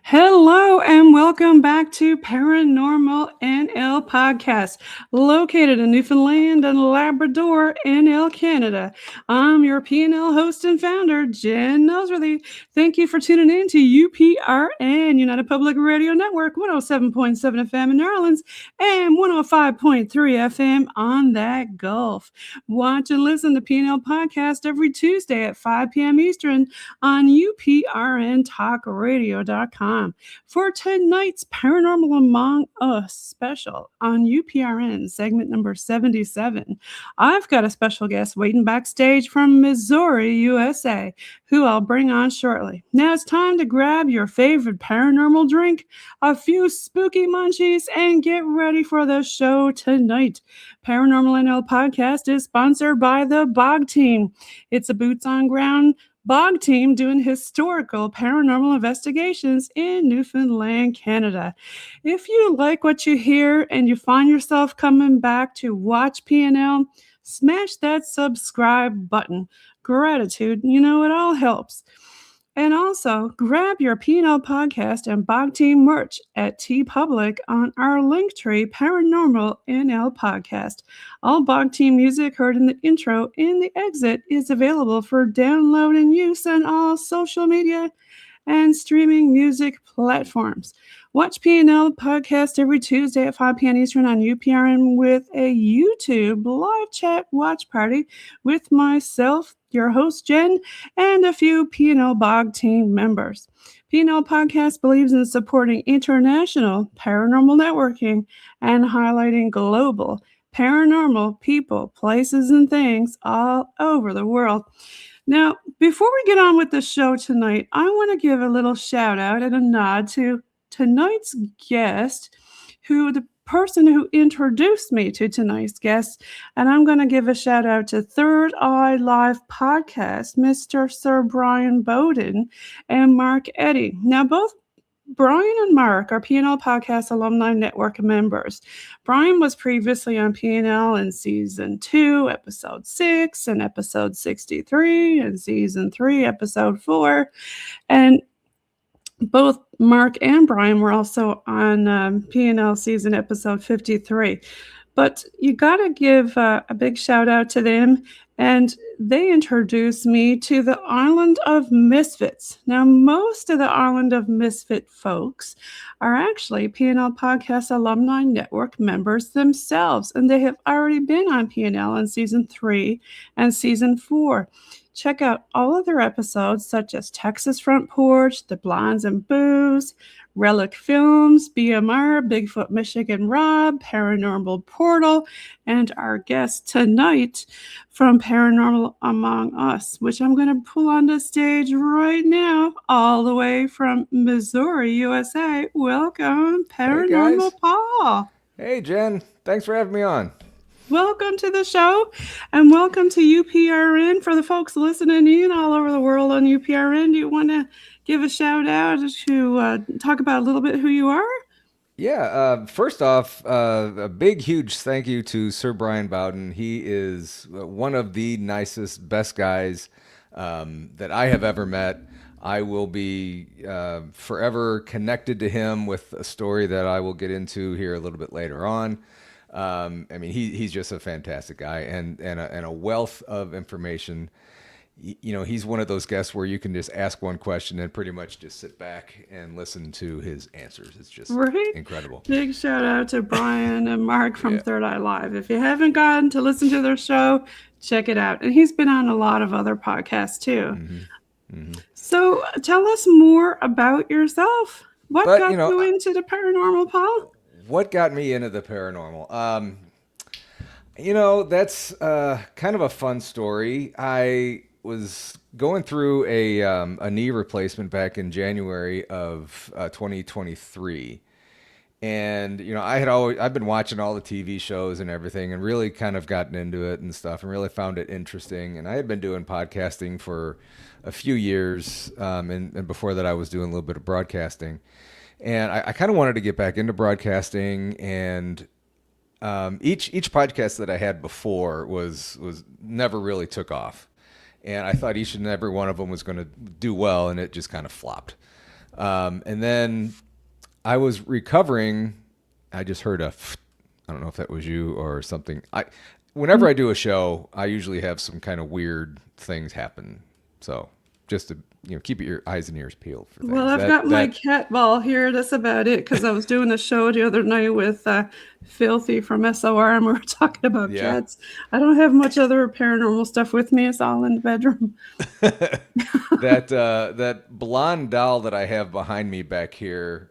Hello and welcome back to Paranormal NL Podcast, located in Newfoundland and Labrador, NL, Canada. I'm your PNL host and founder, Jen Noseworthy. Thank you for tuning in to UPRN, United Public Radio Network, 107.7 FM in New Orleans and 105.3 FM on that Gulf. Watch and listen to PNL Podcast every Tuesday at 5 p.m. Eastern on UPRNTalkRadio.com. For tonight's Paranormal Among Us special on UPRN Segment number 77, I've got a special guest waiting backstage from Missouri, USA, who I'll bring on shortly. Now it's time to grab your favorite paranormal drink, a few spooky munchies, and get ready for the show tonight. Paranormal NL Podcast is sponsored by the Bog Team. It's a boots-on-ground Bog Team doing historical paranormal investigations in Newfoundland, Canada. If you like what you hear and you find yourself coming back to watch PNL, smash that subscribe button. Gratitude, it all helps. And also, grab your PNL Podcast and Bog Team merch at TeePublic on our Linktree Paranormal NL Podcast. All Bog Team music heard in the intro and the exit is available for download and use on all social media and streaming music platforms. Watch PNL Podcast every Tuesday at 5 p.m. Eastern on UPRN with a YouTube live chat watch party with myself, your host, Jen, and a few PNL Bog Team members. PNL Podcast believes in supporting international paranormal networking and highlighting global paranormal people, places, and things all over the world. Now, before we get on with the show tonight, I want to give a little shout out and a nod to tonight's guest, the person who introduced me to tonight's guest, and I'm going to give a shout out to Third Eye Live Podcast, Mr. Sir Brian Bowden and Mark Eddy. Now, both Brian and Mark are PNL Podcast Alumni Network members. Brian was previously on PNL in Season 2, Episode 6, and Episode 63, and Season 3, Episode 4. And both Mark and Brian were also on PNL Season Episode 53. But you got to give a big shout out to them. And they introduced me to the Island of Misfits. Now, most of the Island of Misfit folks are actually PNL Podcast Alumni Network members themselves, and they have already been on PNL in Season 3 and Season 4. Check out all of their episodes, such as Texas Front Porch, The Blondes and Booze, Relic Films, BMR, Bigfoot Michigan Rob, Paranormal Portal, and our guest tonight from Paranormal Among Us, which I'm going to pull on the stage right now, all the way from Missouri, USA. Welcome, Paranormal Paul. Hey, Jen. Thanks for having me on. Welcome to the show, and welcome to UPRN. For the folks listening in all over the world on UPRN, do you want to give a shout out to talk about a little bit who you are? Yeah. First off, a big, huge thank you to Sir Brian Bowden. He is one of the nicest, best guys that I have ever met. I will be forever connected to him with a story that I will get into here a little bit later on. I mean, he's just a fantastic guy and a wealth of information. He's one of those guests where you can just ask one question and pretty much just sit back and listen to his answers. It's just incredible. Big shout out to Brian and Mark from Third Eye Live. If you haven't gotten to listen to their show, check it out. And he's been on a lot of other podcasts too. Mm-hmm. Mm-hmm. So tell us more about yourself. What got you into the paranormal, Paul? What got me into the paranormal? That's kind of a fun story. I was going through a knee replacement back in January of 2023. And, I've been watching all the TV shows and everything and really kind of gotten into it and stuff and really found it interesting. And I had been doing podcasting for a few years. And before that, I was doing a little bit of broadcasting. And I kind of wanted to get back into broadcasting, and each podcast that I had before was never really took off. and I thought each and every one of them was going to do well, and it just kind of flopped. And then I was recovering. I just heard I don't know if that was you or something. Whenever I do a show, I usually have some kind of weird things happen. So just to keep your eyes and ears peeled for things. Well, I've got my cat ball here. That's about it, because I was doing a show the other night with Filthy from SOR, and we were talking about cats. I don't have much other paranormal stuff with me. It's all in the bedroom. That blonde doll that I have behind me back here,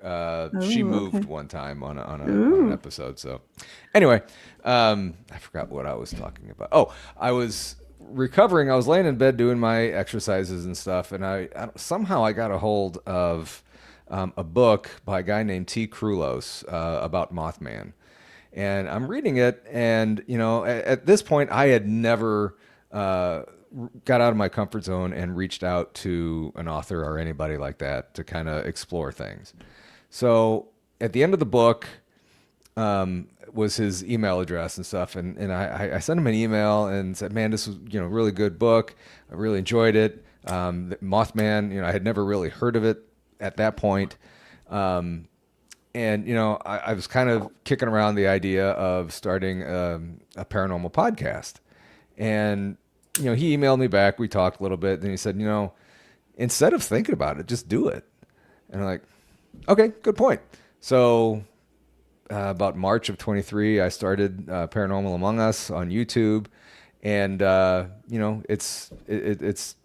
she moved one time on an episode. So anyway, I forgot what I was talking about. Oh, I was recovering. I was laying in bed doing my exercises and stuff, and I somehow I got a hold of a book by a guy named T. Krulos about Mothman, and I'm reading it, and at this point I had never got out of my comfort zone and reached out to an author or anybody like that to kind of explore things. So at the end of the book was his email address and stuff. And I sent him an email and said, man, this was, really good book. I really enjoyed it. Mothman, I had never really heard of it at that point. And, I was kind of kicking around the idea of starting a paranormal podcast. And, he emailed me back. We talked a little bit. Then he said, instead of thinking about it, just do it. And I'm like, okay, good point. So about March of 23, I started Paranormal Among Us on YouTube. And, it's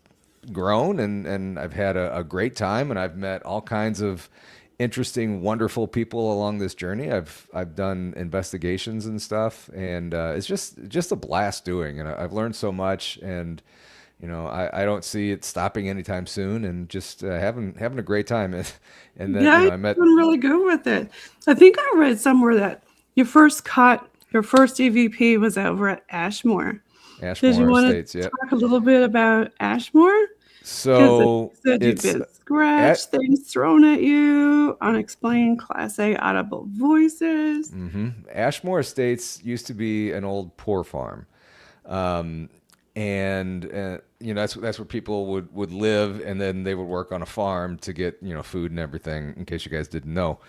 grown, and I've had a great time, and I've met all kinds of interesting, wonderful people along this journey. I've done investigations and stuff, and it's just a blast doing. And I've learned so much, and I don't see it stopping anytime soon, and just having a great time. And then I met. I'm really good with it. I think I read somewhere that your first EVP was over at Ashmore. Did you want to talk a little bit about Ashmore? So you said you've been scratched, things thrown at you, unexplained Class A audible voices. Mm-hmm. Ashmore Estates used to be an old poor farm, and that's where people would live, and then they would work on a farm to get food and everything. In case you guys didn't know,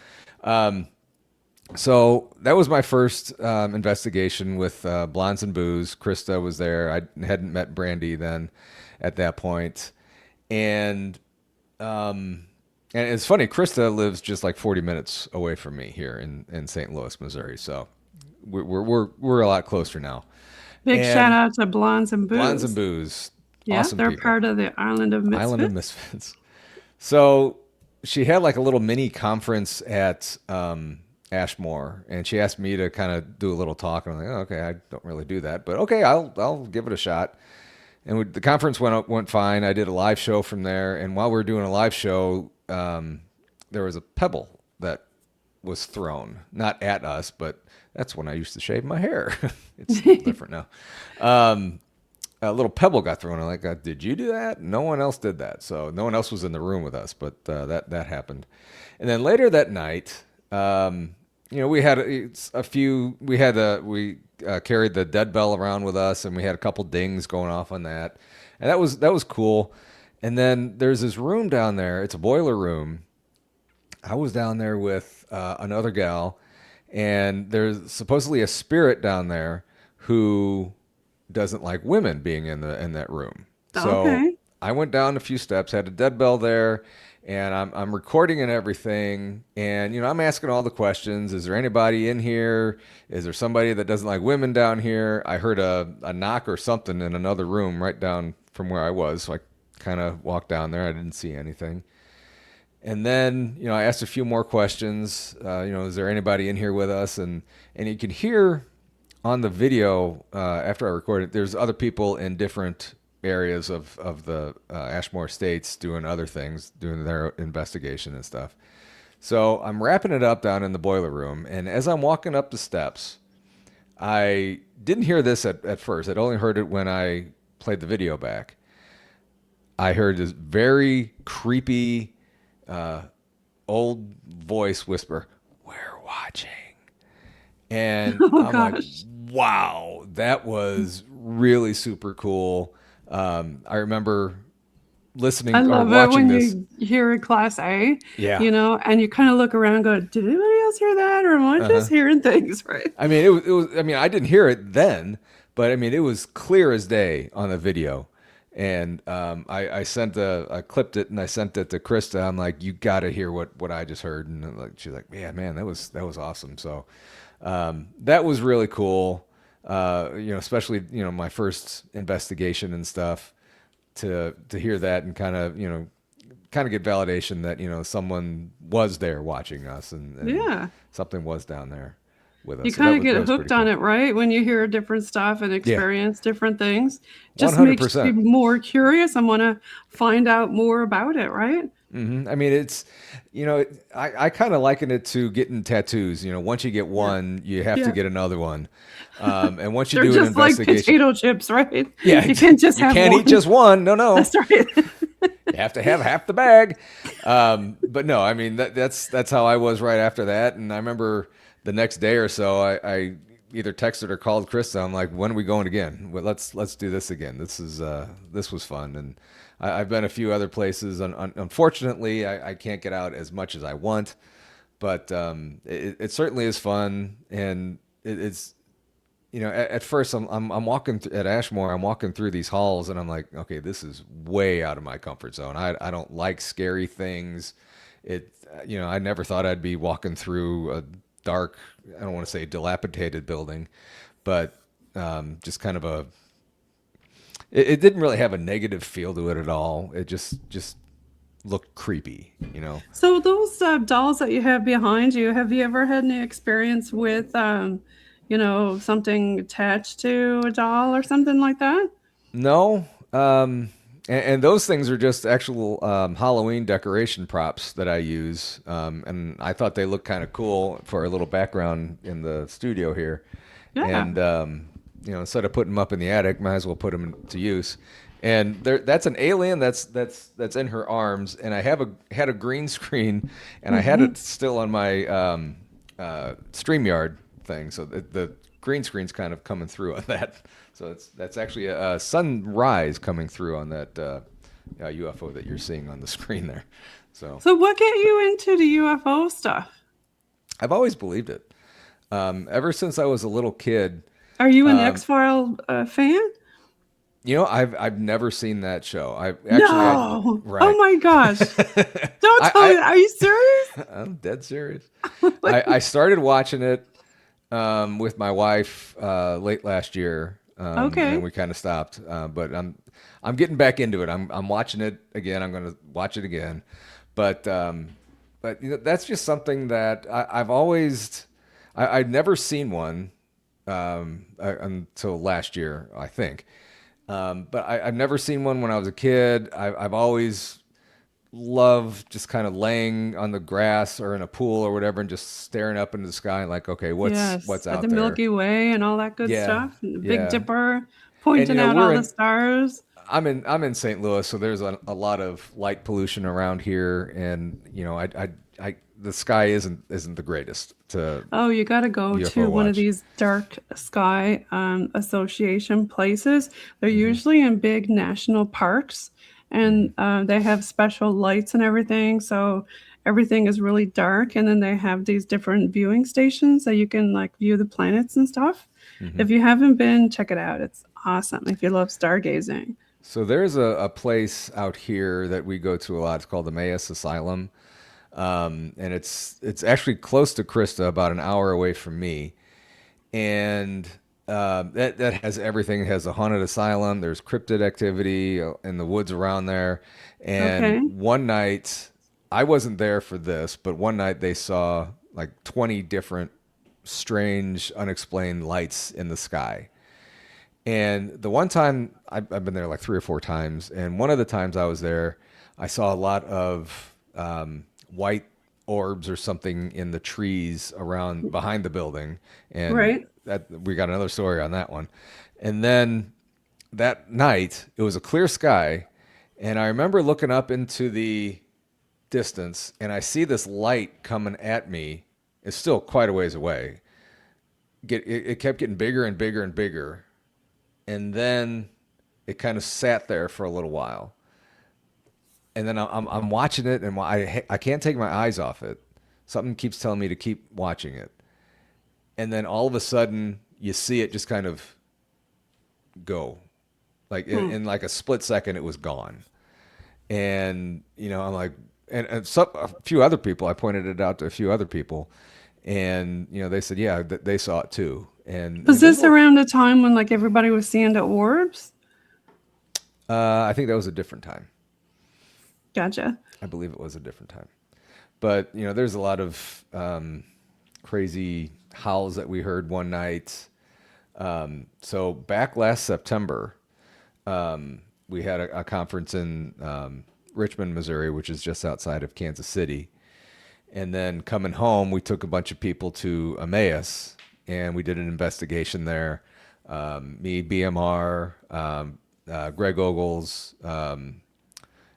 so that was my first investigation with Blondes and Booze. Krista was there. I hadn't met Brandy then at that point. And it's funny, Krista lives just like 40 minutes away from me here in St. Louis, Missouri. So we're a lot closer now. Big shout out to Blondes and Booze. Blondes and Booze. Yeah, awesome they're people. part of the Island of Misfits. So she had like a little mini conference at Ashmore, and she asked me to kind of do a little talk. And I'm like, oh, okay, I don't really do that, but okay, I'll give it a shot. And the conference went fine. I did a live show from there. And while we were doing a live show, there was a pebble that was thrown. Not at us, but that's when I used to shave my hair. It's different now. A little pebble got thrown. I'm like, did you do that? No one else did that. So no one else was in the room with us, but that happened. And then later that night, we had we carried the dead bell around with us, and we had a couple dings going off on that, and that was cool. And then there's this room down there. It's a boiler room. I was down there with another gal, and there's supposedly a spirit down there who doesn't like women being in that room. So I went down a few steps, had a dead bell there. And I'm recording and everything, and I'm asking all the questions. Is there anybody in here? Is there somebody that doesn't like women down here? I heard a knock or something in another room right down from where I was, so I kind of walked down there. I didn't see anything. And then I asked a few more questions. Is there anybody in here with us? And you can hear on the video after I recorded, there's other people in different areas of the Ashmore Estates doing other things, doing their investigation and stuff. So I'm wrapping it up down in the boiler room, and as I'm walking up the steps, I didn't hear this at first. I'd only heard it when I played the video back. I heard this very creepy old voice whisper, "We're watching." And I'm like, wow, that was really super cool. I remember I listening or love it watching when this. you hear a class A, Yeah. and you kind of look around and go, did anybody else hear that? Or am I Uh-huh. just hearing things, right? I mean, it was, I mean, I didn't hear it then, but I mean, it was clear as day on the video. And I clipped it and I sent it to Krista. I'm like, you got to hear what I just heard. And like, she's like, yeah, man, that was awesome. So, that was really cool. Especially, my first investigation and stuff to hear that and kind of get validation that, someone was there watching us and Yeah. something was down there with You us. So kind that of was that get was pretty hooked on cool. it, right? When you hear different stuff and Yeah, experience different things, just makes you 100%. more curious and want to find out more about it, right? I mean, I kind of liken it to getting tattoos. Once you get Yeah. one, you have to Yeah. get another one. And once you They're do an just like investigation, potato chips, right? yeah, You can't just you have can't eat one. just one. No, no. That's right. You have to have half the bag. But no, I mean that's how I was right after that. And I remember the next day or so, I either texted or called Krista. I'm like, when are we going again? Well, let's do this again. This was fun, and I've been a few other places. Unfortunately, I can't get out as much as I want, but it certainly is fun, and it's at first I'm walking at Ashmore. I'm walking through these halls, and I'm like, okay, this is way out of my comfort zone. I don't like scary things. I never thought I'd be walking through a dark, I don't want to say dilapidated building, but just kind of it didn't really have a negative feel to it at all. It just looked creepy. So those dolls that you have behind you, have you ever had any experience with, something attached to a doll or something like that? No. And those things are just actual Halloween decoration props that I use. And I thought they looked kind of cool for a little background in the studio here. Yeah. And, instead of putting them up in the attic, might as well put them to use. And that's an alien that's in her arms. And I had a green screen, and I had Hmm. it still on my StreamYard thing. So the green screen's kind of coming through on that. So that's actually a sunrise coming through on that UFO that you're seeing on the screen there. So So what get you into the UFO stuff? I've always believed it. Ever since I was a little kid. Are you an X-File fan? I've never seen that show. I No. Oh right. my gosh. Don't tell me. I Are you serious? I'm dead serious. I started watching it with my wife late last year, and Okay. we kind of stopped. But I'm getting back into it. I'm watching it again. I'm going to watch it again. But that's just something that I've always I'd never seen one until last year, I think. But I've never seen one when I was a kid. I've always loved just kind of laying on the grass or in a pool or whatever and just staring up into the sky like, okay, what's Yes. At the out there? Milky Way and all that good Yeah, stuff. And the Big yeah. Dipper And pointing out we're all the in stars. I'm in St. Louis, so there's a lot of light pollution around here, and the sky isn't the greatest to Oh, you got to go UFO to one of watch. these dark sky association places. They're Hmm. usually in big national parks, Hmm. and they have special lights and everything. So everything is really dark, and then they have these different viewing stations that you can like view the planets and stuff. Hmm. If you haven't been, check it out. It's awesome if you love stargazing. So there's a place out here that we go to a lot. It's called the Mayas Asylum, and it's actually close to Krista, about an hour away from me. And that has everything. It has a haunted asylum. There's cryptid activity in the woods around there. And Okay. one night, I wasn't there for this, but one night they saw like 20 different strange, unexplained lights in the sky. And the one time I've been there like 3 or 4 times, and one of the times I was there, I saw a lot of white orbs or something in the trees around behind the building, and Right. that we got another story on that one. And then that night, it was a clear sky, and I remember looking up into the distance, and I see this light coming at me. It's still quite a ways away. It kept getting bigger and bigger and bigger, and then it kind of sat there for a little while, and then I'm watching it, and I can't take my eyes off it. Something keeps telling me to keep watching it, and then all of a sudden you see it just kind of go, like in like a split second, it was gone. And I'm like, a few other people, I pointed it out to a few other people, and they said, yeah, they saw it too. And Was this around the time when like everybody was seeing the orbs? I think that was a different time. Gotcha. I believe it was a different time. But there's a lot of crazy howls that we heard one night. So back last September, we had a conference in Richmond, Missouri, which is just outside of Kansas City. And then coming home, we took a bunch of people to Emmaus, and we did an investigation there. Me, BMR, Greg Ogles,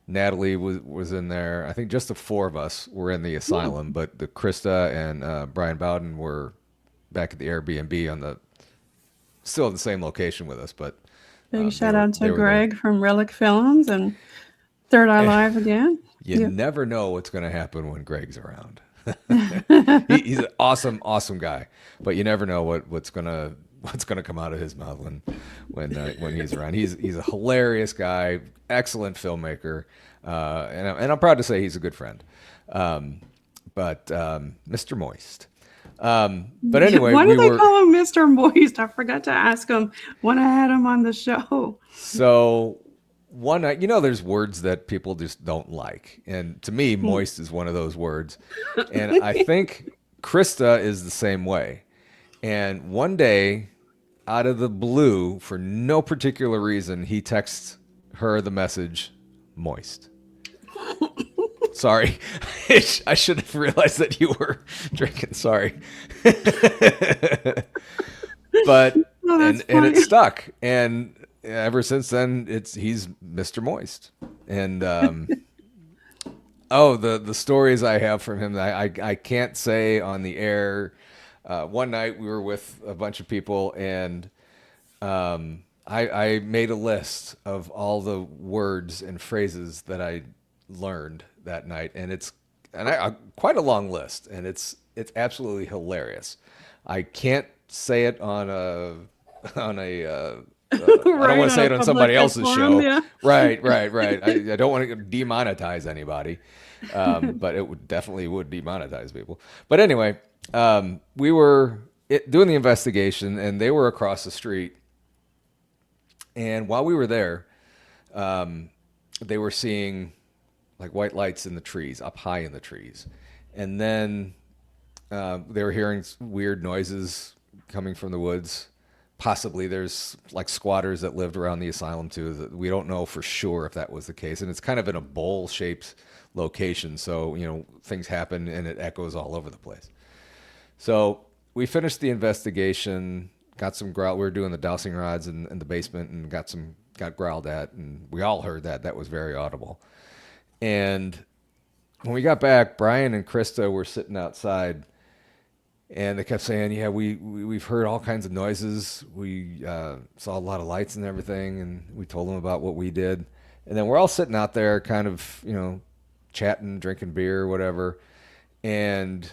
Natalie was in there. I think just the four of us were in the asylum, but the Krista and Brian Bowden were back at the Airbnb still in the same location with us. But big shout out to Greg from Relic Films and Third Eye Live again. You never know what's going to happen when Greg's around. He's an awesome guy, but you never know what's gonna come out of his mouth when he's around. He's a hilarious guy, excellent filmmaker, and I'm proud to say he's a good friend. But Mr. Moist. But anyway, why do they call him Mr. Moist? I forgot to ask him when I had him on the show. So one night, there's words that people just don't like. And to me, moist is one of those words. And I think Krista is the same way. And one day, out of the blue, for no particular reason, he texts her the message, moist. Sorry. I should have realized that you were drinking. Sorry. But, and it stuck. And ever since then, he's Mr. Moist. And the stories I have from him, I can't say on the air. One night we were with a bunch of people, and I made a list of all the words and phrases that I learned that night, and it's quite a long list, and it's absolutely hilarious. I can't say it on a I don't want to say it on somebody else's show. Yeah. Right. I don't want to demonetize anybody, but it definitely would demonetize people. But anyway, we were doing the investigation, and they were across the street. And while we were there, they were seeing like white lights in the trees, up high in the trees. And then they were hearing weird noises coming from the woods. Possibly there's like squatters that lived around the asylum too. We don't know for sure if that was the case. And it's kind of in a bowl-shaped location. So, things happen and it echoes all over the place. So we finished the investigation, got some growl. We were doing the dowsing rods in the basement and got growled at. And we all heard that. That was very audible. And when we got back, Brian and Krista were sitting outside. And they kept saying, yeah, we've heard all kinds of noises. We saw a lot of lights and everything. And we told them about what we did. And then we're all sitting out there kind of, chatting, drinking beer, whatever. And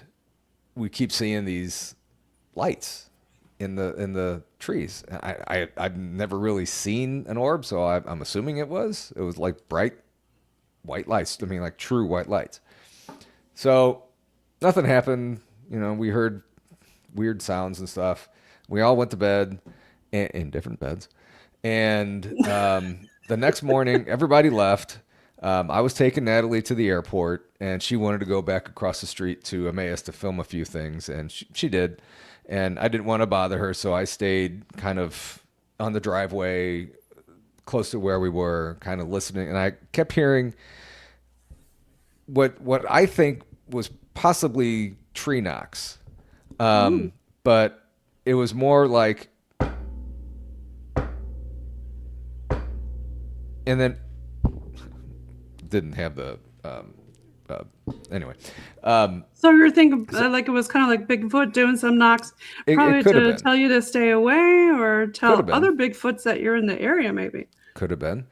we keep seeing these lights in the trees. I'd never really seen an orb, so I'm assuming it was like bright white lights. I mean, like true white lights. So nothing happened. We heard weird sounds and stuff. We all went to bed in different beds. And the next morning, everybody left. I was taking Natalie to the airport, and she wanted to go back across the street to Emmaus to film a few things, and she did. And I didn't want to bother her, so I stayed kind of on the driveway close to where we were, kind of listening. And I kept hearing what I think was possibly tree knocks. But it was more like, and then didn't have the, anyway. So you're thinking like it was kind of like Bigfoot doing some knocks, probably to tell you to stay away or tell other Bigfoots that you're in the area, maybe. could have been.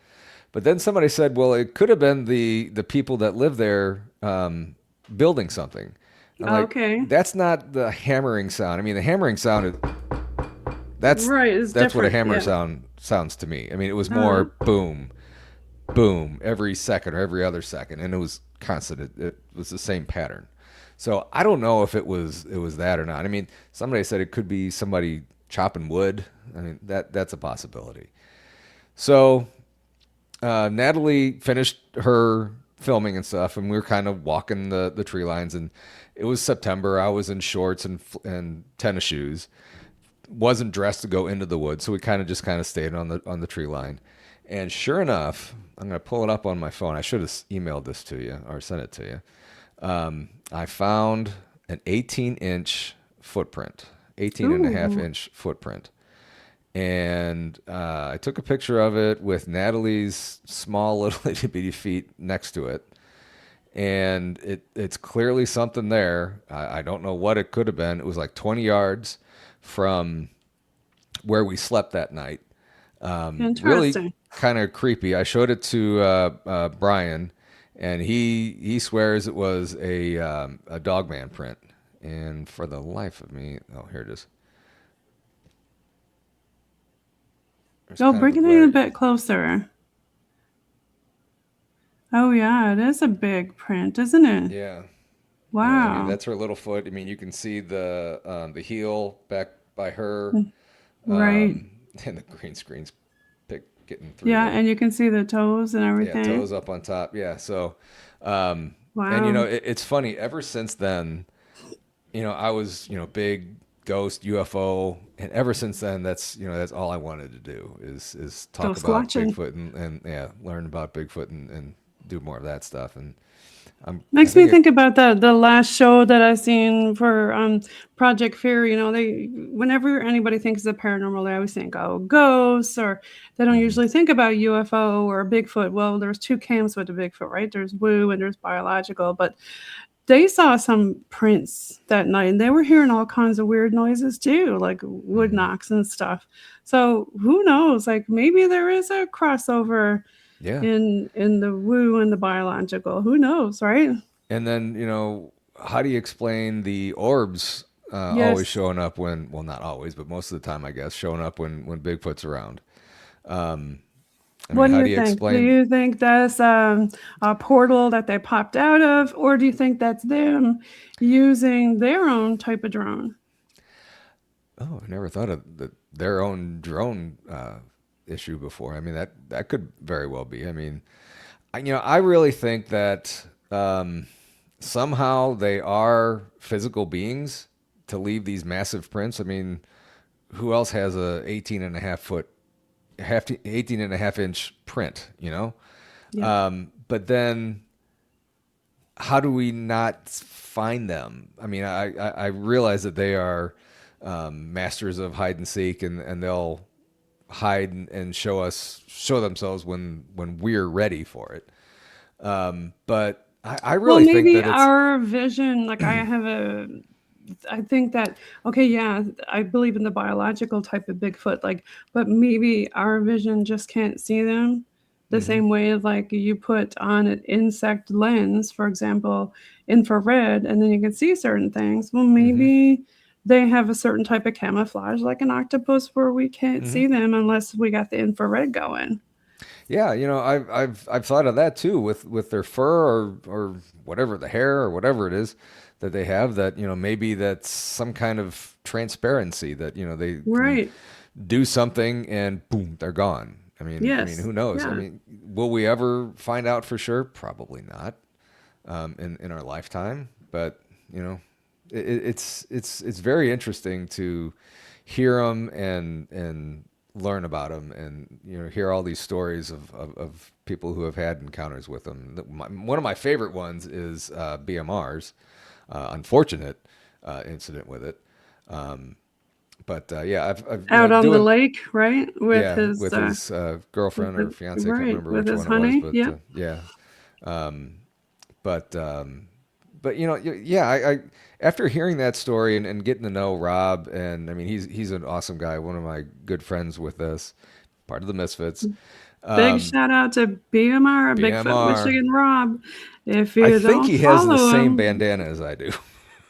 But then somebody said, well, it could have been the people that live there building something. I'm like, Okay. that's not the hammering sound. I mean, the hammering sound is that's Right. It's that's what a different. hammer Yeah. sounds to me. I mean, it was Uh, more boom, boom every second or every other second, and it was constant. It was the same pattern. So I don't know if it was that or not. I mean, somebody said it could be somebody chopping wood. I mean, that's a possibility. So Natalie finished her filming and stuff, and we were kind of walking the tree lines. And it was September. I was in shorts and tennis shoes. Wasn't dressed to go into the woods, so we kind of stayed on the tree line. And sure enough, I'm going to pull it up on my phone. I should have emailed this to you or sent it to you. I found an 18-inch footprint, 18 and a half ooh. inch footprint. And I took a picture of it with Natalie's small little itty bitty feet next to it. And it's clearly something there. I don't know what it could have been. It was like 20 yards from where we slept that night. Really Interesting. kind of creepy. I showed it to Brian, and he swears it was a Dogman print. And for the life of me, oh, here it is. There's Oh, kind of a bring it in a glare. bit closer. Oh, yeah. It is a big print, isn't it? Yeah. Yeah, I mean Wow. that's her little foot. I mean you can see the heel back by her, Right. and the green screen's getting through Yeah. there. And you can see the toes and Yeah, everything. toes up on top. Yeah, so and Wow. it's funny. Ever since then, I was big ghost UFO, and ever since then, that's all I wanted to do is Go talk about squatching. Bigfoot and yeah, learn about Bigfoot and do more of that stuff. And I Makes me think it. think about the last show that I seen for Project Fear. They whenever anybody thinks of paranormal, they always think, oh, ghosts, or they don't Mhm. usually think about UFO or Bigfoot. Well, there's two camps with the Bigfoot, right? There's woo and there's biological, but they saw some prints that night and they were hearing all kinds of weird noises too, like wood Mhm. knocks and stuff. So who knows? Like maybe there is a crossover Yeah. in the woo and the biological. Who knows, right? And then, how do you explain the orbs always Yes. showing up when, well, not always, but most of the time, I guess, showing up when Bigfoot's around? Um, I mean, What do how you do you think? Do explain? you think that's a portal that they popped out of, or do you think that's them using their own type of drone? Oh, I never thought of their own drone issue before. I mean, that could very well be. I mean, I really think that somehow they are physical beings to leave these massive prints. I mean, who else has a 18 and a half foot 18 and a half inch print. Yep. But then how do we not find them? I mean, I realize that they are masters of hide and seek, and they'll hide and show themselves when we're ready for it. But I Well, really think maybe that it's. our vision, like I think that, okay, yeah, I believe in the biological type of Bigfoot, like, but maybe our vision just can't see them the Mhm. same way as like you put on an insect lens, for example, infrared, and then you can see certain things. Well, Mhm. maybe they have a certain type of camouflage, like an octopus, where we can't Mhm. see them unless we got the infrared going. Yeah, I've thought of that too with their fur or whatever the hair or whatever it is that they have, that maybe that's some kind of transparency that they can Right. do something and boom, they're gone. I mean, Yes. who knows? I Yeah. mean, will we ever find out for sure? Probably not, in our lifetime. But it's very interesting to hear them and learn about them, and hear all these stories of people who have had encounters with them. One of my favorite ones is BMR's unfortunate incident with it. Um, but yeah, I've Out on the doing. lake, right? With Yeah, his with his girlfriend or fiance, I can't right, remember with which his one it was, honey. but Yep. yeah. Um, but yeah, I after hearing that story and getting to know Rob, and I mean he's an awesome guy, one of my good friends with us. part of the Misfits. Big shout out to BMR, Bigfoot BMR. Michigan Rob. If I you think don't he has the follow same him, bandana as I do.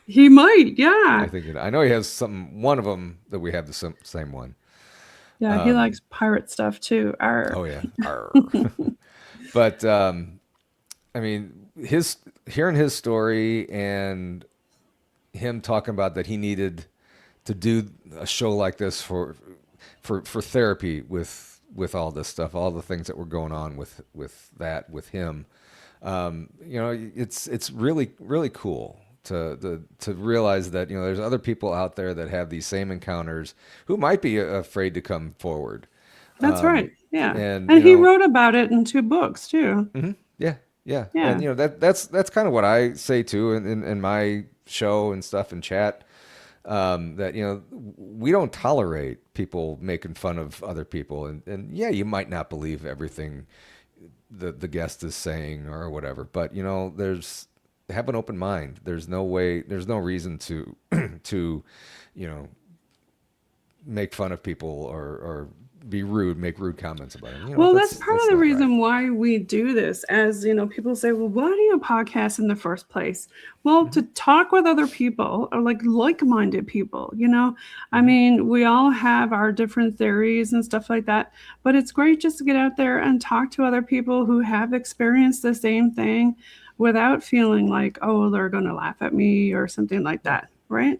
he might. Yeah. I know he has one of them that we have the same one. Yeah, he likes pirate stuff too. Arr. Oh yeah. But I mean, hearing his story and him talking about that he needed to do a show like this for therapy with all this stuff, all the things that were going on with him. It's really really cool to realize that there's other people out there that have these same encounters who might be afraid to come forward. That's right. Yeah. And And he wrote about it in 2 books too. yeah, yeah, Yeah. and that's kind of what I say too in my show and stuff and chat. That we don't tolerate people making fun of other people, and yeah, you might not believe everything the guest is saying or whatever, but there's have an open mind. There's no reason to to make fun of people or be rude, make rude comments about them. Well, that's part of the not reason right. why we do this. As people say, well, why do you podcast in the first place? Well, to talk with other people or like-minded people, I mean, we all have our different theories and stuff like that, but it's great just to get out there and talk to other people who have experienced the same thing without feeling like, oh, they're going to laugh at me or something like that, right?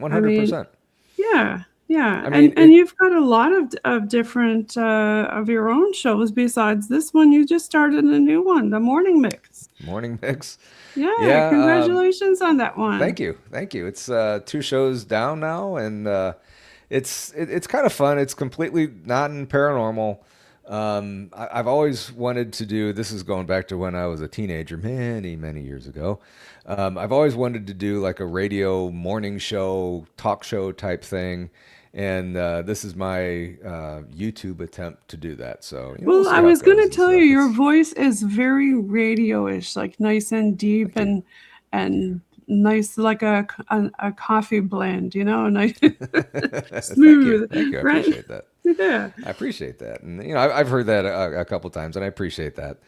I mean, 100%. yeah, yeah, I mean, and you've got a lot of different of your own shows besides this one. You just started a new one, the Morning Mix. Morning Mix. Yeah, Yeah. congratulations on that one. Thank you. It's 2 shows down now, and it's kind of fun. It's completely not in paranormal. I've always wanted to do. This is going back to when I was a teenager, many years ago. I've always wanted to do like a radio morning show, talk show type thing, and this is my YouTube attempt to do that. So we'll Well, see I how it was going goes to and tell stuff. you, your voice is very radio-ish, like nice and deep Thank you. and nice, like a coffee blend, nice, Thank you. smooth, Thank you. I right? appreciate that. Yeah. I appreciate that, and I've heard that a couple times, and I appreciate that,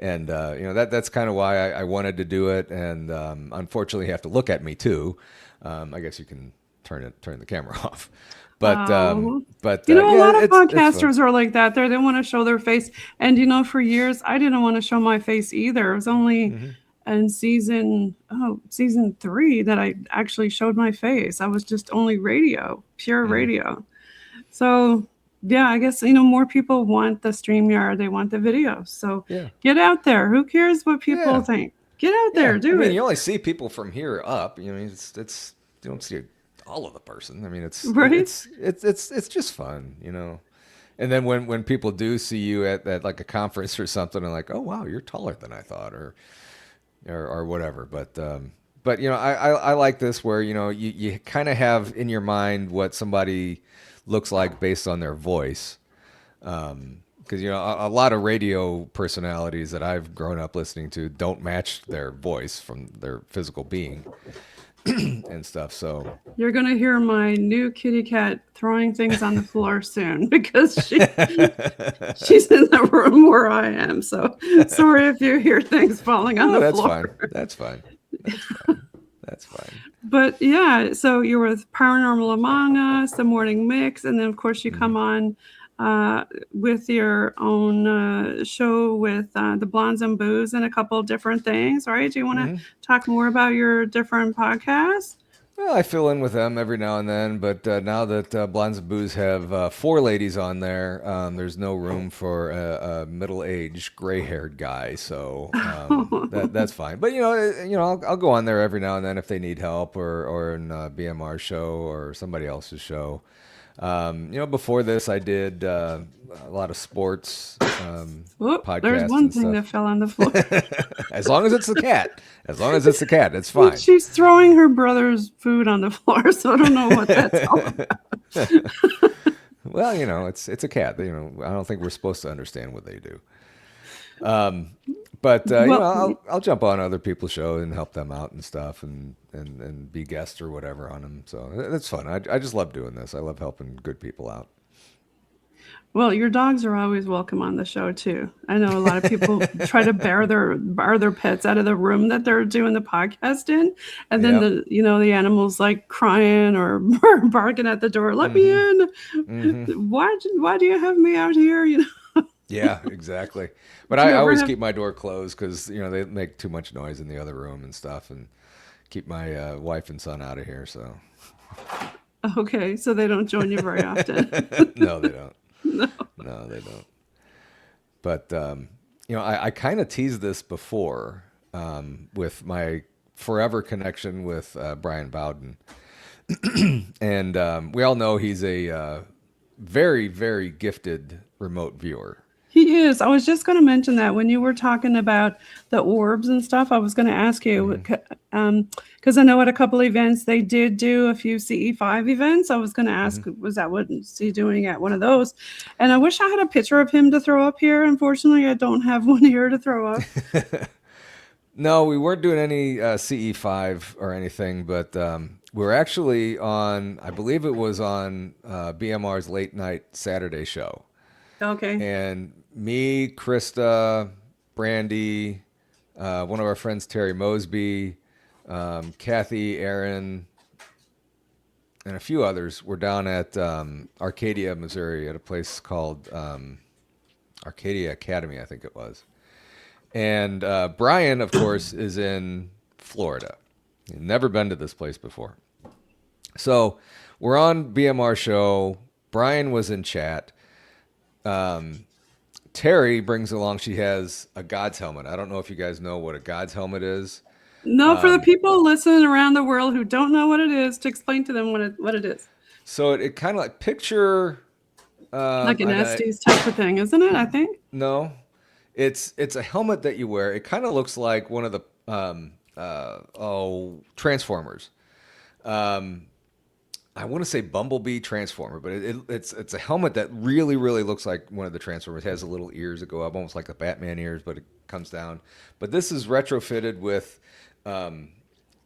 and that's kind of why I wanted to do it, and unfortunately, you have to look at me too. I guess you can turn the camera off, but Oh, a yeah, lot of it's fun. podcasters are like that. They want to show their face. And, for years, I didn't want to show my face either. It was only in season 3 that I actually showed my face. I was just only radio, pure radio. So, yeah, I guess, more people want the StreamYard. They want the videos. So Yeah, get out there. Who cares what people yeah, think? Get out yeah. there. I Do mean, you it. only see people from here up. It's you don't see all of the person. I mean, Right? it's just fun, And then when people do see you at like a conference or something, and like, oh wow, you're taller than I thought, or whatever. But I like this where you kind of have in your mind what somebody looks like based on their voice. Because a lot of radio personalities that I've grown up listening to don't match their voice from their physical being and stuff. So You're going to hear my new kitty cat throwing things on the floor soon because she's in the room where I am. So sorry if you hear things falling on the that's floor. fine. That's fine. That's fine. That's fine. But yeah, so you're with Paranormal Among Us, the Morning Mix, and then of course you come on with your own show with the Blondes and Booze and a couple of different things, right? Do you want to talk more about your different podcasts? Well, I fill in with them every now and then, but now that Blondes and Booze have 4 ladies on there, there's no room for a middle-aged, gray-haired guy, so that's fine. But I'll go on there every now and then if they need help, or in a BMR show or somebody else's show. Before this, I did a lot of sports podcasts. There's one and thing that stuff. fell on the floor. As long as it's the cat, it's fine. She's throwing her brother's food on the floor, so I don't know what that's all about. Well, it's a cat. I don't think we're supposed to understand what they do. But I'll jump on other people's show and help them out and stuff, and be guest or whatever on them. So that's fun. I just love doing this. I love helping good people out. Well, your dogs are always welcome on the show too. I know a lot of people try to bar their pets out of the room that they're doing the podcast in, and then Yep. the animals like crying or barking at the door. Let me Mm-hmm. in. Mm-hmm. Why do you have me out here? Yeah, exactly. But Do I you ever always have? keep my door closed because they make too much noise in the other room and stuff, and keep my wife and son out of here. So Okay, so they don't join you very often. no, they don't. No. No, they don't. But I kind of teased this before with my forever connection with Brian Bowden, and we all know he's a very, very gifted remote viewer. He is. I was just going to mention that when you were talking about the orbs and stuff, I was going to ask you, Hmm. because I know at a couple events they did do a few CE5 events. I was going to Hmm. ask, was he doing at one of those? And I wish I had a picture of him to throw up here. Unfortunately, I don't have one here to throw up. No, we weren't doing any CE5 or anything, but we were actually on, I believe it was on BMR's late night Saturday show. Okay. And me, Krista, Brandy, one of our friends, Terry Mosby, Kathy, Aaron, and a few others were down at Arcadia, Missouri, at a place called Arcadia Academy, I think it was. And Brian, of course, is in Florida. He'd never been to this place before. So we're on BMR show. Brian was in chat. Terry brings along, she has a God's helmet. I don't know if you guys know what a God's helmet is. No, for the people listening around the world who don't know what it is, to explain to them what it is. So it kind of like picture, Like an and I, Estes type of thing, isn't it? I think. no, it's a helmet that you wear. It kind of looks like one of the Transformers. I want to say Bumblebee Transformer, but it's a helmet that really really looks like one of the Transformers. It has the little ears that go up, almost like the Batman ears, but it comes down. But this is retrofitted with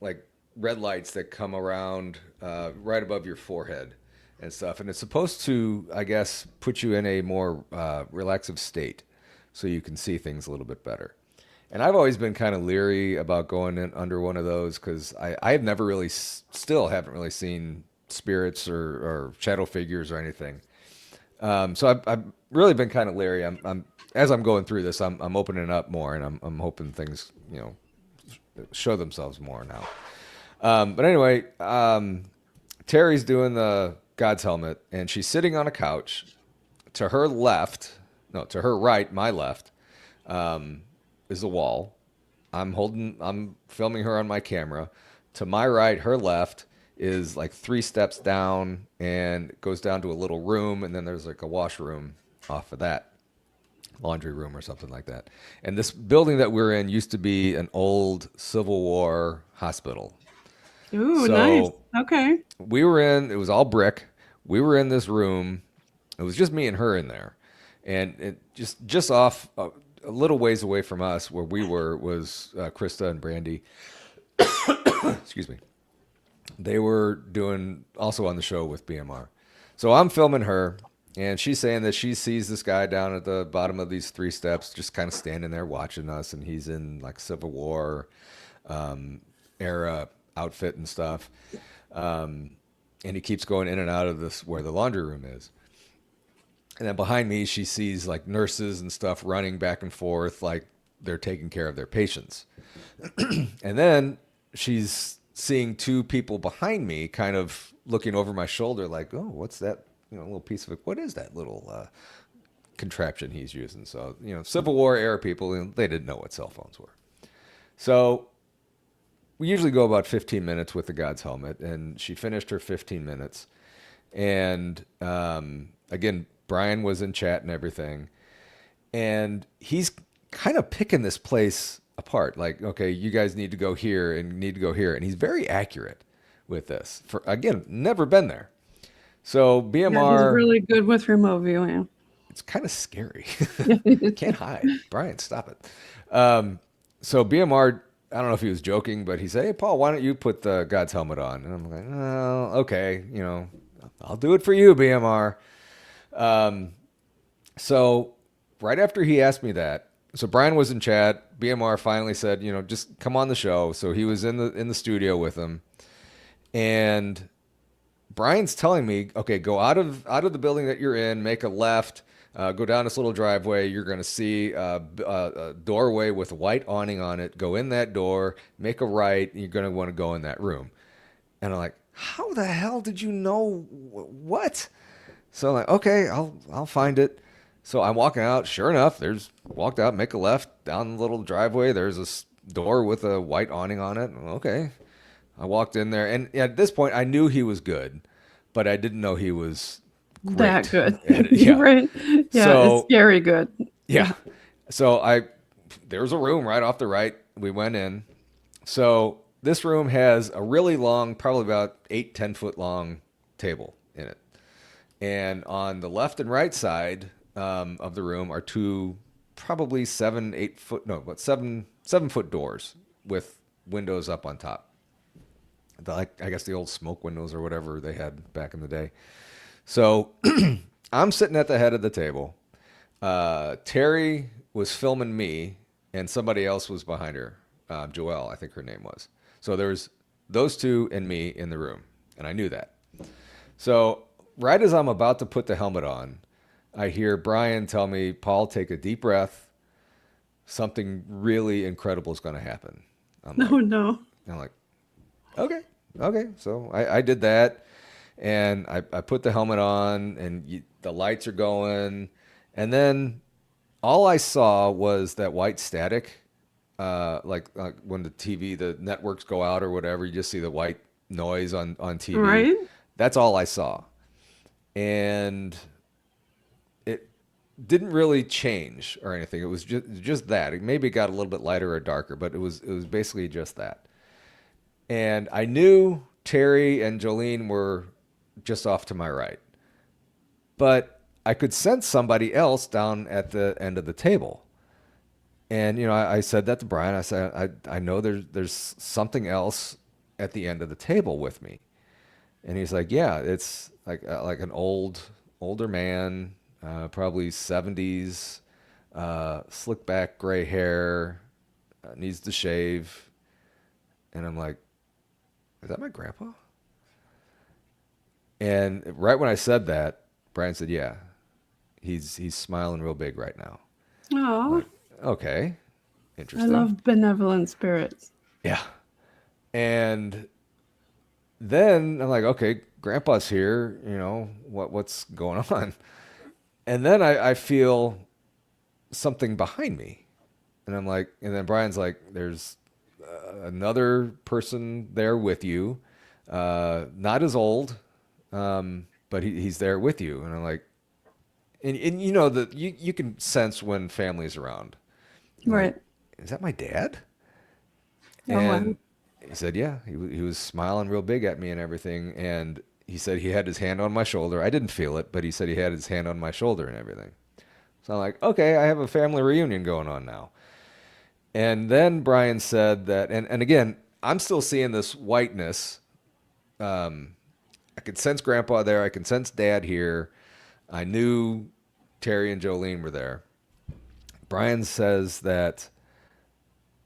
like red lights that come around right above your forehead and stuff, and it's supposed to, I guess, put you in a more relaxive state, so you can see things a little bit better. And I've always been kind of leery about going in under one of those because I have never really, still haven't really seen spirits or shadow figures or anything. So I've really been kind of leery. I'm as I'm going through this, I'm opening up more, and I'm hoping things show themselves more now. But anyway, Terry's doing the God's helmet, and she's sitting on a couch. To her left, no, to her right, my left, is the wall. I'm filming her on my camera. To my right, her left is like 3 steps down and it goes down to a little room, and then there's like a washroom off of that, laundry room or something like that. And this building that we're in used to be an old Civil War hospital. Ooh, nice. So Okay. it was all brick. We were in this room. It was just me and her in there. And it just off a little ways away from us where we were was Krista and Brandy. Excuse me. They were doing also on the show with BMR. So I'm filming her, and she's saying that she sees this guy down at the bottom of these 3 steps, just kind of standing there watching us, and he's in like Civil War era outfit and stuff. And he keeps going in and out of this where the laundry room is. And then behind me, she sees like nurses and stuff running back and forth, like they're taking care of their patients. And then she's seeing 2 people behind me kind of looking over my shoulder like, oh, what's that, little piece of it? What is that little contraption he's using? So, Civil War era people, they didn't know what cell phones were. So we usually go about 15 minutes with the God's helmet, and she finished her 15 minutes. And again, Brian was in chat and everything. And he's kind of picking this place apart. Like, okay, you guys need to go here and need to go here. And he's very accurate with this. For again, never been there. So Yeah, he's BMR, really good with remote viewing. it's kind of scary. Can't hide. Brian, stop it. So BMR, I don't know if he was joking, but he said, hey, Paul, why don't you put the God's helmet on? And I'm like, oh, okay, I'll do it for you, BMR. So right after he asked me that, so Brian was in chat. BMR finally said, just come on the show. So he was in the studio with him, and Brian's telling me, okay, go out of the building that you're in, make a left, go down this little driveway. You're going to see a doorway with a white awning on it. Go in that door, make a right, and you're going to want to go in that room. And I'm like, how the hell did you know what? So I'm like, okay, I'll find it. So I'm walking out. Sure enough, walked out, make a left down the little driveway. There's a door with a white awning on it. Okay, I walked in there, and at this point, I knew he was good, but I didn't know he was That great good. at it. Yeah. Right. Yeah, it's So scary good. yeah. So there was a room right off the right. We went in. So this room has a really long, probably about 8-10 foot long table in it. And on the left and right side of the room are two, probably 7-8 foot, no, but 7 foot doors with windows up on top. I guess the old smoke windows or whatever they had back in the day. So I'm sitting at the head of the table. Terry was filming me, and somebody else was behind her. Joelle, I think her name was. So there's those two and me in the room, and I knew that. So right as I'm about to put the helmet on, I hear Brian tell me, "Paul, take a deep breath. Something really incredible is going to happen." I'm like, Oh no. I'm like, okay, okay. So I did that, and I put the helmet on, and the lights are going, and then all I saw was that white static, like when the networks go out or whatever, you just see the white noise on TV. Right? That's all I saw, and it didn't really change or anything. It was just that. It maybe got a little bit lighter or darker, but it was basically just that. And I knew Terry and Jolene were just off to my right, but I could sense somebody else down at the end of the table. And I said that to Brian. I said, I know there's something else at the end of the table with me. And he's like, yeah, it's like an older man, probably 70s, slick back gray hair, needs to shave. And I'm like, is that my grandpa? And right when I said that, Brian said, yeah, he's smiling real big right now. I'm Oh, like, okay, I interesting. love benevolent spirits. Yeah. And then I'm like, okay, grandpa's here, what's going on? And then I feel something behind me. And I'm like, and then Brian's like, there's another person there with you, not as old, but he's there with you. And I'm like, and that you can sense when family's around. I'm like, Right. is that my dad? Oh, wow. And he said, yeah, he was smiling real big at me and everything. And he said he had his hand on my shoulder. I didn't feel it, but he said he had his hand on my shoulder and everything. So I'm like, okay, I have a family reunion going on now. And then Brian said that, and again, I'm still seeing this whiteness. I could sense Grandpa there. I can sense Dad here. I knew Terry and Jolene were there. Brian says that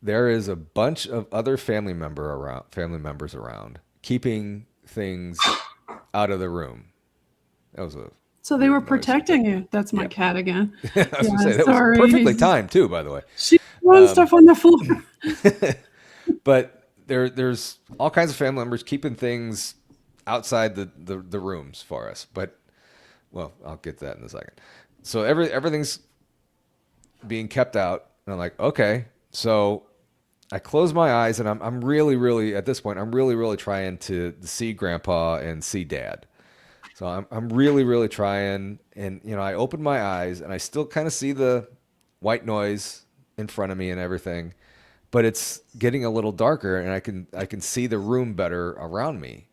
there is a bunch of other family members around, keeping things out of the room. That was a So they were weird noise right there. protecting you. That's my Yeah, cat again. I was gonna Yeah, say that was sorry. perfectly timed too, by the way. She's throwing stuff on the floor. But there's all kinds of family members keeping things outside the rooms for us. But well, I'll get to that in a second. So everything's being kept out, and I'm like, okay. So I close my eyes, and I'm really, really at this point, I'm really, really trying to see Grandpa and see Dad. So I'm really, really trying, and I open my eyes, and I still kind of see the white noise in front of me and everything, but it's getting a little darker, and I can see the room better around me.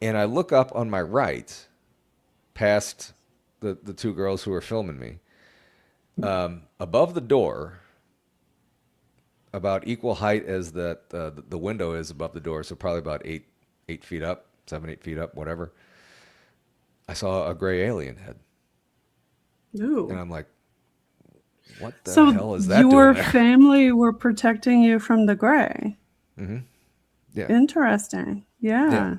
And I look up on my right, past the two girls who are filming me, above the door, about equal height as that the window is above the door, so probably about 8 feet up, 7-8 feet up, whatever. I saw a gray alien head. And Ooh. I'm like, what the So hell is that doing your there? family were protecting you from the gray. Yeah. Interesting. Yeah. Yeah.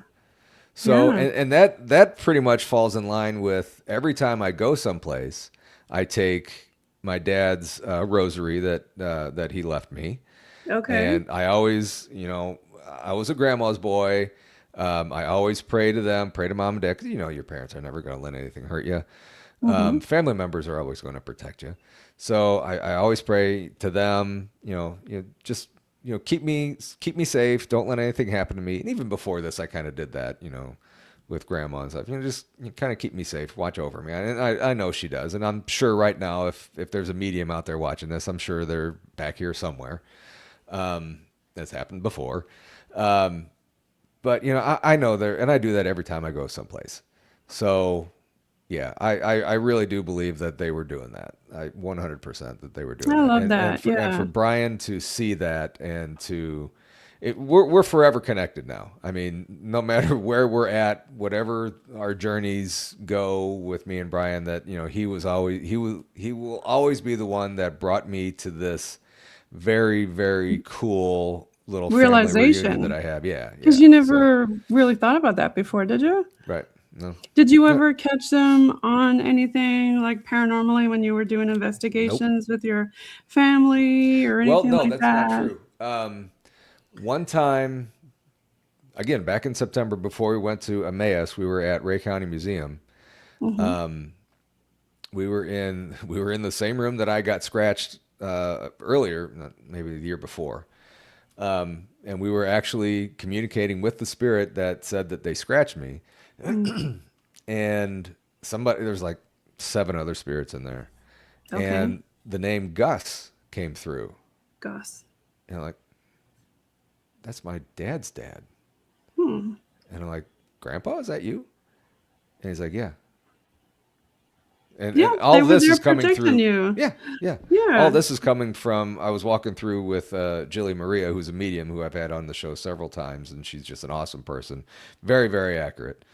So, Yeah. and that pretty much falls in line with every time I go someplace, I take my dad's rosary that he left me, Okay. and I always, I was a grandma's boy. I always pray to them, pray to mom and dad, because your parents are never going to let anything hurt you. Mm-hmm. Family members are always going to protect you. So I always pray to them, just keep me safe. Don't let anything happen to me. And even before this, I kind of did that, with grandma and stuff. Just kind of keep me safe, watch over me. And I know she does. And I'm sure right now, if there's a medium out there watching this, I'm sure they're back here somewhere. That's happened before. But I know there, and I do that every time I go someplace. So yeah, I really do believe that they were doing that. I 100% that they were doing I that. love And that. for Yeah. Brian to see that and to we're forever connected now. I mean, no matter where we're at, whatever our journeys go with me and Brian, that he will always be the one that brought me to this very, very cool little family reunion that Realization. I have. Yeah, Because yeah. you So never really thought about that before, did you? right. No. Did you No. ever catch them on anything like paranormally when you were doing Nope. investigations with your family or Well, anything no, like that's not that? true. One time, again, back in September, before we went to Emmaus, we were at Ray County Museum. Mm-hmm. We were in the same room that I got scratched earlier, maybe the year before, and we were actually communicating with the spirit that said that they scratched me, Mm. and there's like seven other spirits in there, Okay. and the name Gus came through, Gus. and I'm like, that's my dad's dad. Hmm. And I'm like, Grandpa, is that you? And he's like, yeah. Yeah, And all they were this there is coming protecting through. you. Yeah, yeah. All Yeah. this is coming from. I was walking through with Jilly Maria, who's a medium who I've had on the show several times, and she's just an awesome person. Very, very accurate.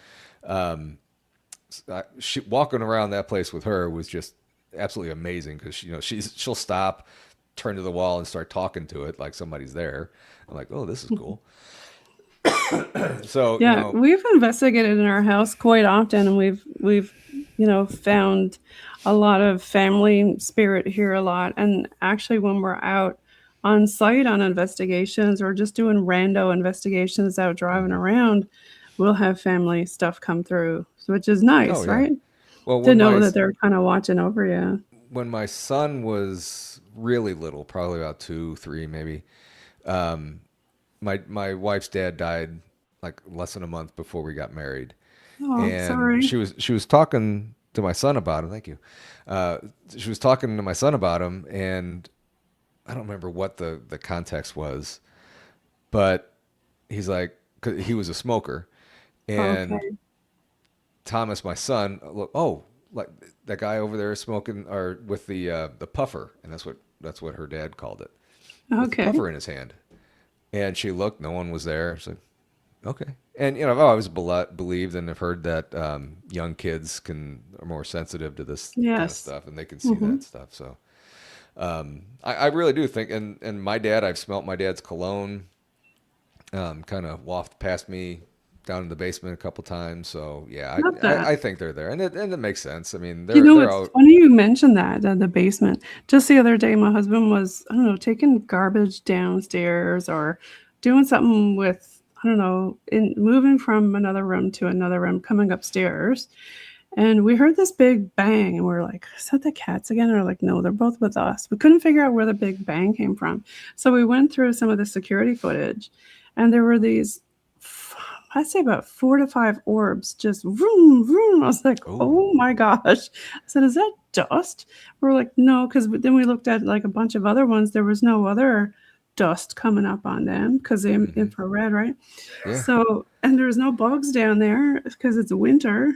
Walking around that place with her was just absolutely amazing because she'll stop, turn to the wall, and start talking to it like somebody's there. I'm like, oh, this is cool. So Yeah, we've investigated in our house quite often, and we've found a lot of family spirit here a lot. And actually, when we're out on site on investigations or just doing rando investigations out driving mhm. around, we'll have family stuff come through, which is Oh nice, yeah. right? Well, To know that they're kind of watching over you. when my son was really little, probably about 2, 3, maybe, my wife's dad died like less than a month before we got married, Oh, and sorry. she was talking to my son about him. Thank you. She was talking to my son about him, and I don't remember what the context was, but he's like, 'cause he was a smoker, and Okay. Thomas, my son, look, oh, like that guy over there smoking or with the puffer, and that's what her dad called it, with the Okay. puffer in his hand. And she looked, no one was there. She's like, okay. And I've always believed and have heard that young kids are more sensitive to this kind of Yes. stuff, and they can see Hmm. that stuff. So I really do think, and my dad, I've smelt my dad's cologne kind of waft past me down in the basement a couple times. So yeah, Love I, that. I, I think they're there, and it makes sense. I mean, You they're know, they're it's out. funny you mentioned that, the basement. Just the other day, my husband was, I don't know, taking garbage downstairs or doing something with, I don't know, in moving from another room to another room, coming upstairs. And we heard this big bang, and we are like, is that the cats again? And we're like, no, they're both with us. We couldn't figure out where the big bang came from. So we went through some of the security footage, and there were these, I'd say about 4 to 5 orbs just vroom, vroom. I was like, Oh, oh my gosh. I said, is that dust? We're like, no, because then we looked at like a bunch of other ones. There was no other dust coming up on them because they hmm, infrared, right? yeah. So, and there's no bugs down there because it's winter.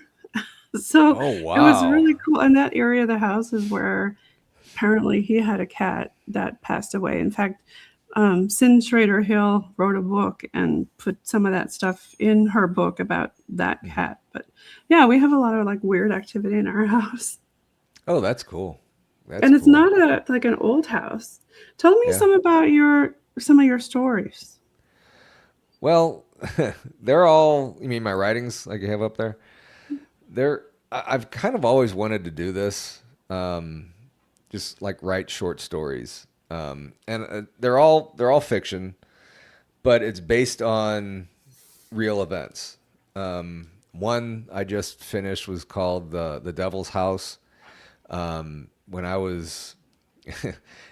So Oh it was wow. really cool. And that area of the house is where apparently he had a cat that passed away. In fact, Sin Schrader Hill wrote a book and put some of that stuff in her book about that Hmm. cat. But yeah, we have a lot of like weird activity in our house. Oh, that's cool. That's And it's cool. not like an old house. Tell me Yeah. some of your stories. Well, they're all, you mean my writings like you have up there? I've kind of always wanted to do this. Um, just like write short stories. And they're all fiction, but it's based on real events. One I just finished was called the Devil's House. When I was,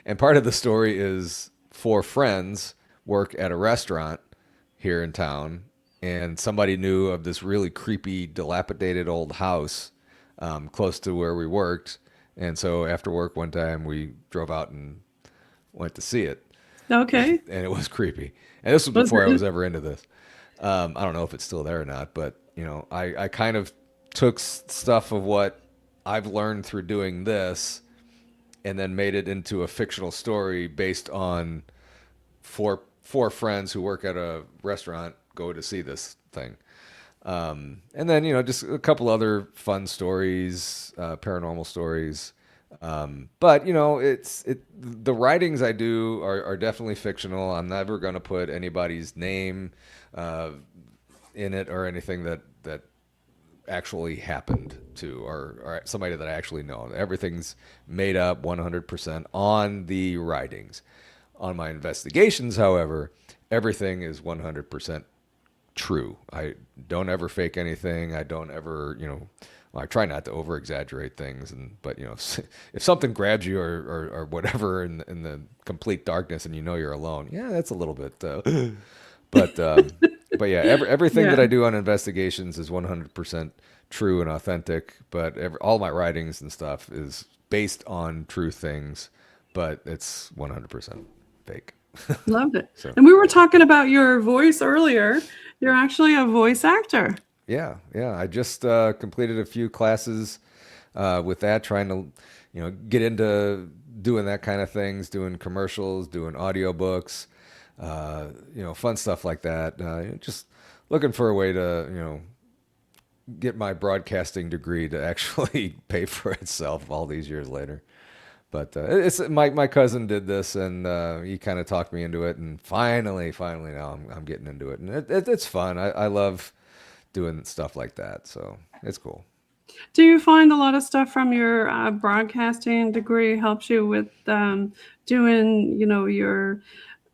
and part of the story is four friends work at a restaurant here in town, and somebody knew of this really creepy, dilapidated old house close to where we worked. And so after work one time, we drove out and went to see it, Okay. and it was creepy. And this was Was before I was it? ever into this. I don't know if it's still there or not, but I kind of took stuff of what I've learned through doing this, and then made it into a fictional story based on four friends who work at a restaurant go to see this thing. And then just a couple other fun stories, paranormal stories. But the writings I do are definitely fictional. I'm never going to put anybody's name uh, in it or anything that actually happened to, or somebody that I actually know. Everything's made up 100% on the writings. On my investigations, however, everything is 100% true. I don't ever fake anything. I don't ever, well, I try not to over exaggerate things. But if something grabs you or whatever in the complete darkness and you're alone, yeah, that's a little bit. But but yeah, everything that Yeah. I do on investigations is 100% true and authentic. But all my writings and stuff is based on true things, but it's 100% fake. Loved it. So And we were talking about your voice earlier. You're actually a voice actor. yeah, yeah. I just completed a few classes with that, trying to get into doing that kind of things, doing commercials, doing audiobooks, fun stuff like that. Just looking for a way to get my broadcasting degree to actually pay for itself all these years later. But it's my cousin did this, and he kind of talked me into it, and finally now I'm getting into it, and it's fun. I love doing stuff like that, so it's cool. Do you find a lot of stuff from your broadcasting degree helps you with doing, your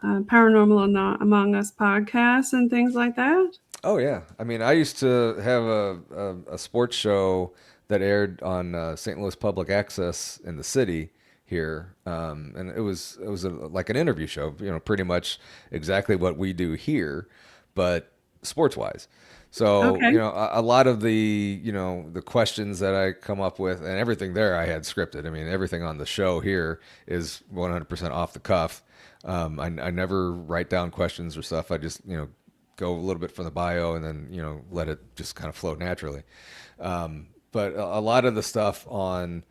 Paranormal Among Us podcasts and things like that? Oh yeah, I mean I used to have a sports show that aired on St. Louis Public Access in the city here, and it was like an interview show, pretty much exactly what we do here, but sports wise. So Okay. a lot of the questions that I come up with and everything there I had scripted. I mean everything on the show here is 100% off the cuff. I never write down questions or stuff. I just go a little bit from the bio and then let it just kind of flow naturally. But a lot of the stuff on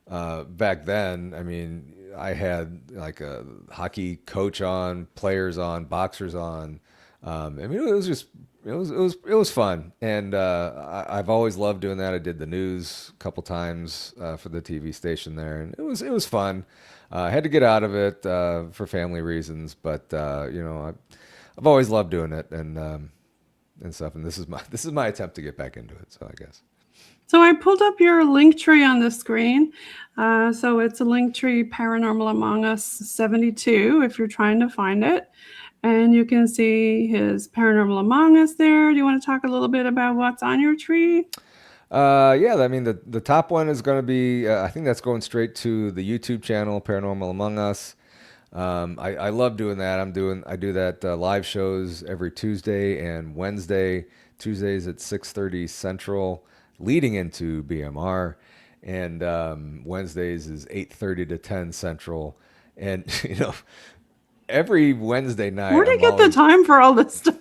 back then, I mean, I had like a hockey coach on, players on, boxers on. I mean, it was just it was fun, and I've always loved doing that. I did the news a couple times for the TV station there, and it was fun. I had to get out of it for family reasons, but I've always loved doing it and stuff. And this is my attempt to get back into it. So I guess. So I pulled up your link tree on the screen. So it's a link tree Paranormal Among Us 72 if you're trying to find it. And you can see his Paranormal Among Us there. Do you want to talk a little bit about what's on your tree? Yeah, I mean the top one is going to be. I think that's going straight to the YouTube channel Paranormal Among Us. I love doing that. I do that live shows every Tuesday and Wednesday. Tuesdays at 6:30 Central, leading into BMR, and Wednesdays is 8:30 to 10 Central. And every Wednesday night Where do you I'm get the always. time for all this stuff?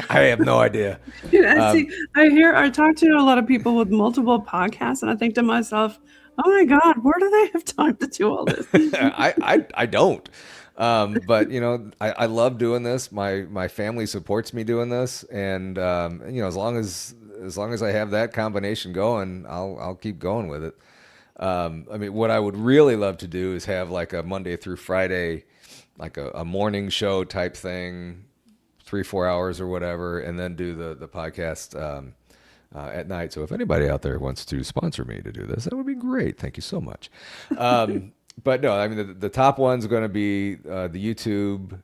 I have no idea. I Um, see. I talk to a lot of people with multiple podcasts, and I think to myself, "Oh my God, where do they have time to do all this?" I don't. But I love doing this. My family supports me doing this, and as long as I have that combination going, I'll keep going with it. I mean, what I would really love to do is have like a Monday through Friday, like a morning show type thing, 3-4 hours or whatever, and then do the podcast at night. So if anybody out there wants to sponsor me to do this, that would be great. Thank you so much. But no, I mean, the top one's going to be the YouTube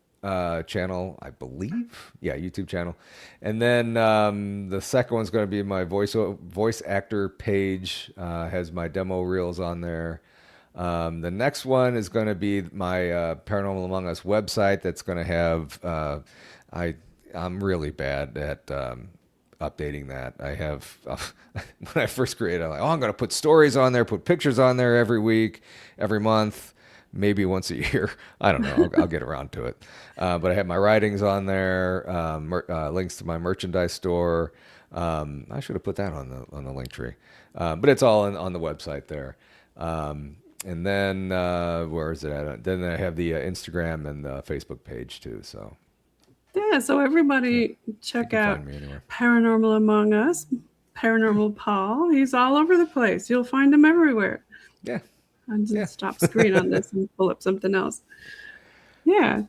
channel, I believe. Yeah, YouTube channel. And then the second one's going to be my voice actor page, has my demo reels on there. The next one is going to be my Paranormal Among Us website. That's going to have, I'm really bad at updating that. I have, when I first created it, I'm like, I'm going to put stories on there, put pictures on there every week, every month, maybe once a year. I don't know. I'll get around to it. But I have my writings on there, links to my merchandise store. I should have put that on the link tree. But it's all on the website there. And then where is it at? Then I have the Instagram and the Facebook page too. So yeah, so everybody check out Paranormal Among Us, Paranormal Paul. He's all over the place. You'll find him everywhere. Yeah. I'll just stop screen on this and pull up something else. Yeah.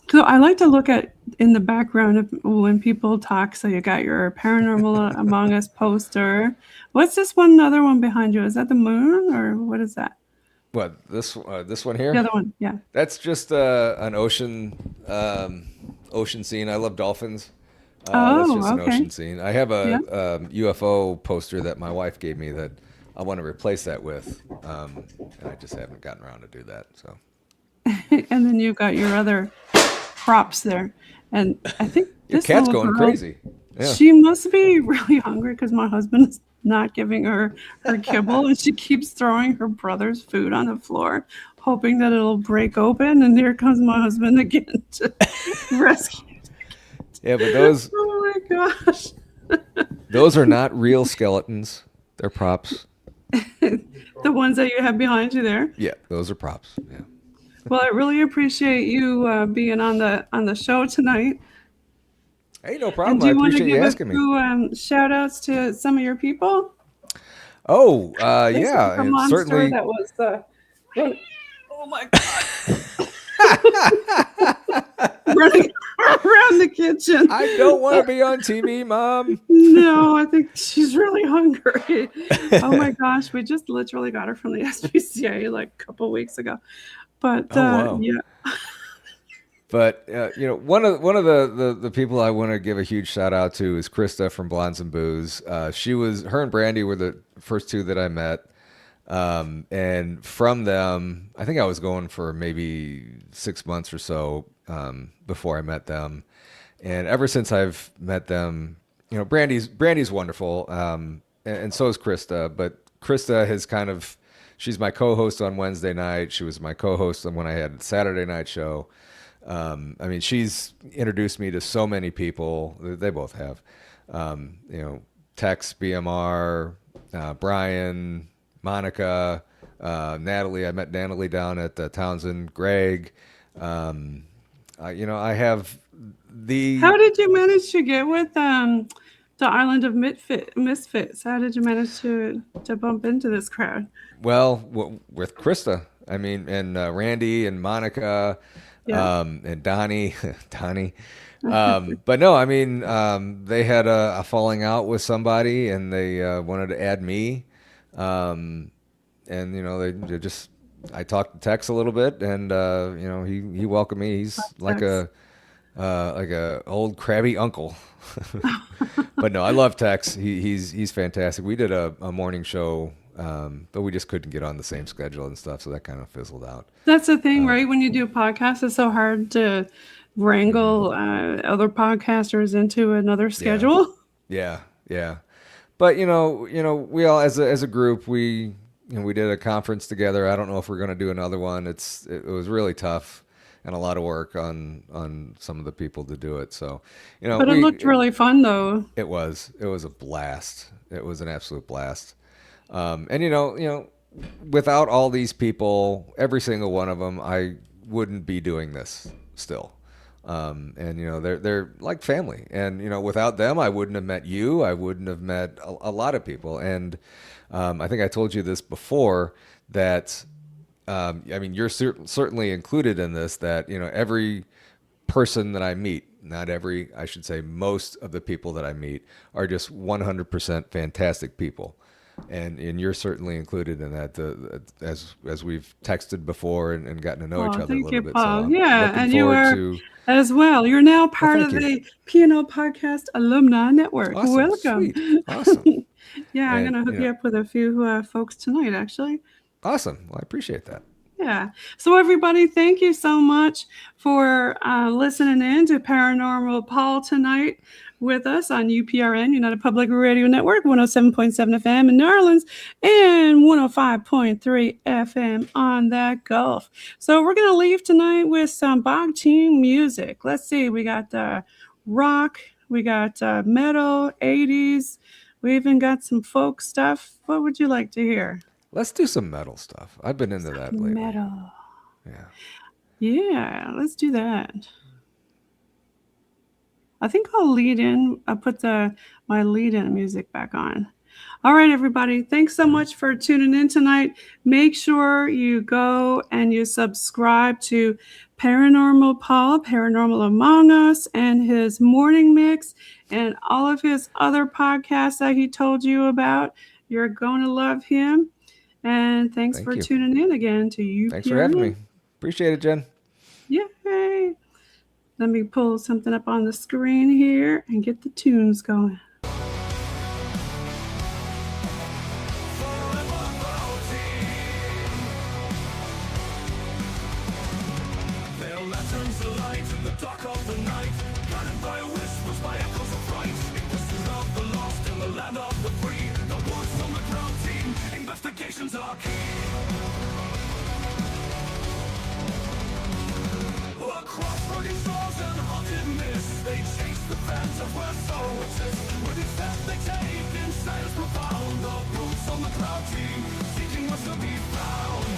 So I like to look at in the background of when people talk. So you got your Paranormal Among Us poster. What's this other one behind you? Is that the moon or what is that? What, this one here? The other one, yeah. That's just an ocean scene. I love dolphins. That's just an ocean scene. I have a UFO poster that my wife gave me that I want to replace that with, and I just haven't gotten around to do that. So. And then you've got your other props there, and I think your cat's going crazy. Yeah. She must be really hungry because my husband is not giving her kibble, and she keeps throwing her brother's food on the floor, hoping that it'll break open. And here comes my husband again to rescue. Yeah, but those. Oh my gosh. Those are not real skeletons. They're props. The ones that you have behind you there. Yeah, those are props. Yeah. Well, I really appreciate you being on the show tonight. Hey, no problem. I appreciate you asking me. Shout outs to some of your people. Oh, yeah, and certainly. That was. Oh my god! Running around the kitchen. I don't want to be on TV, Mom. No, I think she's really hungry. Oh my gosh, we just literally got her from the SPCA like a couple weeks ago. But wow. Yeah. But one of the people I want to give a huge shout out to is Krista from Blondes and Booze. Her and Brandy were the first two that I met, and from them, I think I was going for maybe 6 months or so before I met them, and ever since I've met them, Brandy's wonderful, and so is Krista. But Krista has she's my co-host on Wednesday night. She was my co-host when I had a Saturday night show. I mean, she's introduced me to so many people. They both have, Tex, BMR, Brian, Monica, Natalie. I met Natalie down at Townsend. Greg. I have the. How did you manage to get with the Island of Misfits? How did you manage to bump into this crowd? Well, with Krista, I mean, and Randy and Monica. Yeah. And Donnie. But no, I mean, they had a falling out with somebody, and they wanted to add me. And they just, I talked to Tex a little bit, and he welcomed me. He's like a old crabby uncle. But no, I love Tex. He's fantastic. We did a morning show. But we just couldn't get on the same schedule and stuff, so that kind of fizzled out. That's the thing, right? When you do podcasts, it's so hard to wrangle other podcasters into another schedule. Yeah. But we all as a group we did a conference together. I don't know if we're going to do another one. It was really tough and a lot of work on some of the people to do it. So but it looked really fun though. It was a blast. It was an absolute blast. And without all these people, every single one of them, I wouldn't be doing this still. And they're like family. And without them, I wouldn't have met you. I wouldn't have met a lot of people. And I think I told you this before that, I mean, you're certainly included in this, that, every person that I meet, not every, I should say, most of the people that I meet are just 100% fantastic people. And you're certainly included in that, as we've texted before and gotten to know each Oh, other a thank little you, bit. So Paul. I'm Yeah, looking and you forward are to, as well. You're now well, part thank of you. the PNL Podcast Alumni Network. Awesome. Welcome. Sweet. Awesome. Yeah, I'm And, going to hook you up with a few folks tonight, actually. awesome. Well, I appreciate that. Yeah. So, everybody, thank you so much for listening in to Paranormal Paul tonight with us on UPRN, United Public Radio Network, 107.7 FM in New Orleans and 105.3 FM on that Gulf. So, we're going to leave tonight with some bog team music. Let's see. We got rock, we got metal, 80s. We even got some folk stuff. What would you like to hear? Let's do some metal stuff. I've been into that lately. Metal. Yeah. Yeah, let's do that. I think I'll put my lead-in music back on. All right, everybody. Thanks so much for tuning in tonight. Make sure you go and you subscribe to Paranormal Paul, Paranormal Among Us, and his morning mix, and all of his other podcasts that he told you about. You're going to love him. And thanks Thank for you. tuning in again to UPRN. Thanks for having me. Appreciate it, Jen. Yay! Let me pull something up on the screen here and get the tunes going. Their lanterns alight in the dark of the night, guided by whispers, by echoes of fright. Whispers of the lost in the land of the free. The words from the ground team, investigations are key. Across rugged shores and haunted mists, they chase the phantom where sorrow exists. With each step they take in silence profound, the roots on the cloud team, seeking what's to be found.